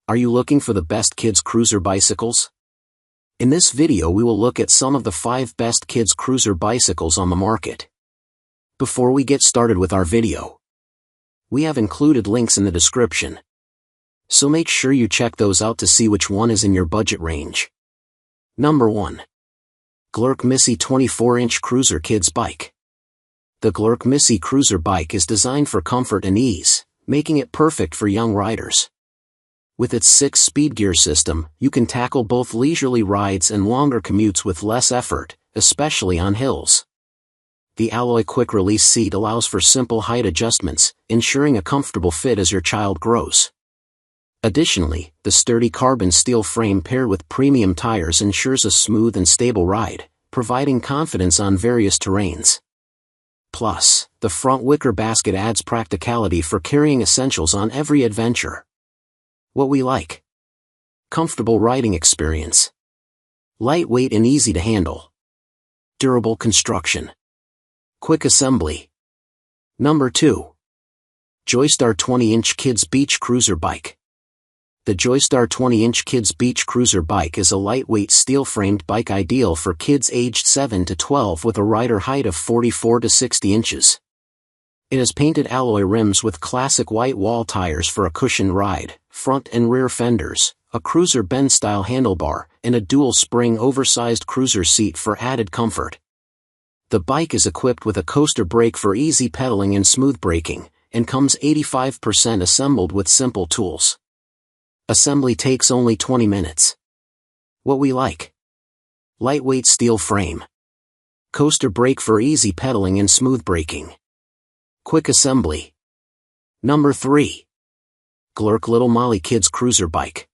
Are you looking for the best kids cruiser bicycles? In this video we will look at some of the 5 best kids cruiser bicycles on the market. Before we get started with our video, we have included links in the description, so make sure you check those out to see which one is in your budget range. Number 1. Glerc Missy 24-inch Cruiser Kids Bike. The Glerc Missy Cruiser Bike is designed for comfort and ease, making it perfect for young riders. With its 6-speed gear system, you can tackle both leisurely rides and longer commutes with less effort, especially on hills. The alloy quick-release seat allows for simple height adjustments, ensuring a comfortable fit as your child grows. Additionally, the sturdy carbon steel frame paired with premium tires ensures a smooth and stable ride, providing confidence on various terrains. Plus, the front wicker basket adds practicality for carrying essentials on every adventure. What we like: comfortable riding experience, lightweight and easy to handle, durable construction, quick assembly. Number 2. JOYSTAR 20-inch Kids Beach Cruiser Bike. The JOYSTAR 20-inch Kids Beach Cruiser Bike is a lightweight steel-framed bike ideal for kids aged 7 to 12 with a rider height of 44 to 60 inches. It has painted alloy rims with classic white wall tires for a cushioned ride, front and rear fenders, a cruiser bend-style handlebar, and a dual-spring oversized cruiser seat for added comfort. The bike is equipped with a coaster brake for easy pedaling and smooth braking, and comes 85% assembled with simple tools. Assembly takes only 20 minutes. What we like: lightweight steel frame, coaster brake for easy pedaling and smooth braking, quick assembly. Number 3. Glerc Little Molly Kids Cruiser Bike.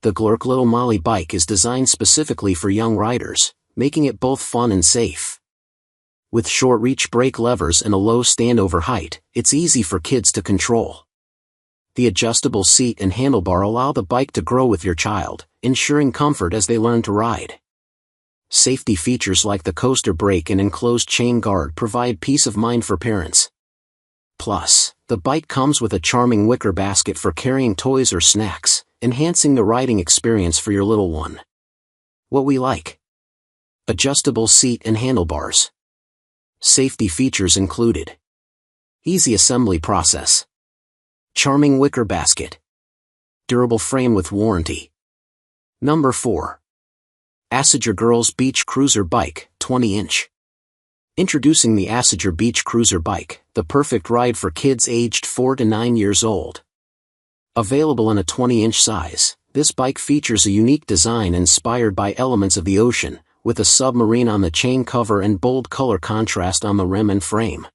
The Glerc Little Molly bike is designed specifically for young riders, making it both fun and safe. With short-reach brake levers and a low standover height, it's easy for kids to control. The adjustable seat and handlebar allow the bike to grow with your child, ensuring comfort as they learn to ride. Safety features like the coaster brake and enclosed chain guard provide peace of mind for parents. Plus, the bike comes with a charming wicker basket for carrying toys or snacks, enhancing the riding experience for your little one. What we like: adjustable seat and handlebars. Safety features included: easy assembly process, charming wicker basket, durable frame with warranty. Number 4. ACEGER Girls Beach Cruiser Bike, 20-inch. Introducing the ACEGER Beach Cruiser Bike, the perfect ride for kids aged 4 to 9 years old. Available in a 20-inch size, this bike features a unique design inspired by elements of the ocean, with a submarine on the chain cover and bold color contrast on the rim and frame.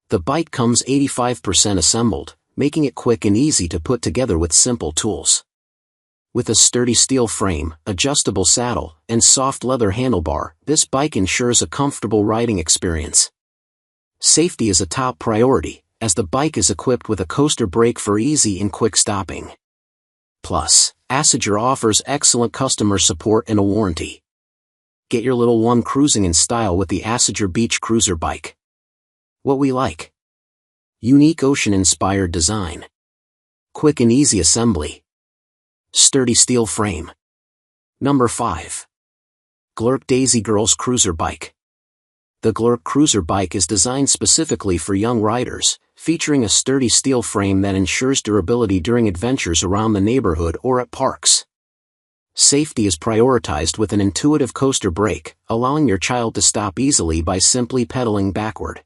The bike comes 85% assembled, making it quick and easy to put together with simple tools. With a sturdy steel frame, adjustable saddle, and soft leather handlebar, this bike ensures a comfortable riding experience. Safety is a top priority, as the bike is equipped with a coaster brake for easy and quick stopping. Plus, ACEGER offers excellent customer support and a warranty. Get your little one cruising in style with the ACEGER Beach Cruiser Bike. What we like: unique ocean-inspired design, quick and easy assembly, sturdy steel frame. Number 5. Glerc Daisy Girls Cruiser Bike. The Glerc Cruiser Bike is designed specifically for young riders, featuring a sturdy steel frame that ensures durability during adventures around the neighborhood or at parks. Safety is prioritized with an intuitive coaster brake, allowing your child to stop easily by simply pedaling backward.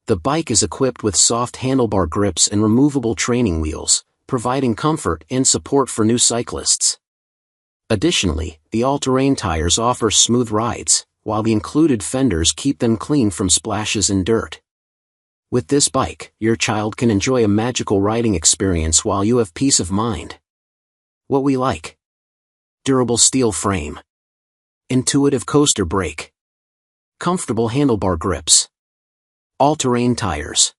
The bike is equipped with soft handlebar grips and removable training wheels, providing comfort and support for new cyclists. Additionally, the all-terrain tires offer smooth rides, while the included fenders keep them clean from splashes and dirt. With this bike, your child can enjoy a magical riding experience while you have peace of mind. What we like: durable steel frame, intuitive coaster brake, comfortable handlebar grips, all-terrain tires.